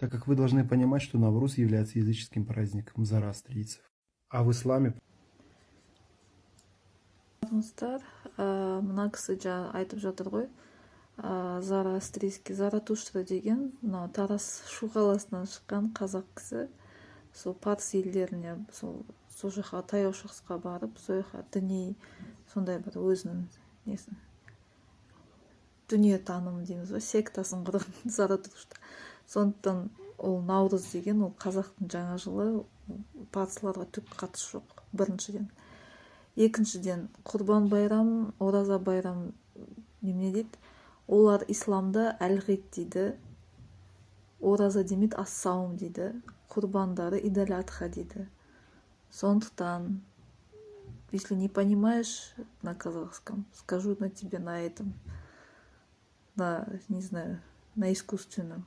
так как вы должны понимать, что Навруз является языческим праздником зороастрийцев. А в исламе Армысыздар, мына кісі айтып жатыр ғой, зороастрийский заратуштра деген мына Тарас Шу қаласынан шыққан қазақ кісі, сол парс елдеріне, сол жаққа таяу шығысқа барып, сол жаққа діни сондай бір өзінің несін дүниетаным дейміз ба, сектасын құрған заратуштра. Сондықтан ол Наурыз деген ол қазақтың жаңа жылы, парсыларға түк қатысы жоқ, біріншіден. Екіншіден, Құрбан байрам, Ораза байрам немене дейді? Олар исламда әл-ғид дейді, Ораза демейді, ас-саум дейді, құрбандары Идал-Адха дейді. Сондықтан, если не понимаешь на казахском, скажу на тебе на этом, не знаю, на искусственном.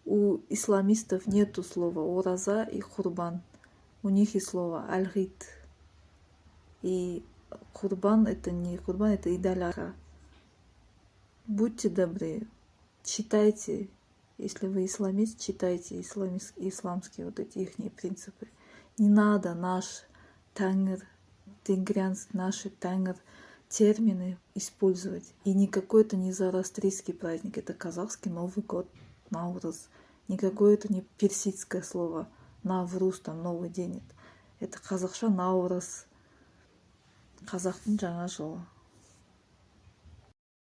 У исламистов нету слова Ораза и Құрбан. У них есть слово аль-ғид. И Құрбан это не Құрбан, это Идал-Адха. Будьте добры, читайте, если вы исламист, читайте исламские вот эти ихние принципы. Не надо наш тәңір, тенгрянский, наши тәңір термины использовать. И никакой это не зороастрийский праздник, это казахский Новый год, Наурыз. Никакое это не персидское слово Навруз, там новый день. Это қазақша Наурыз, қазақтың жаңа жылы.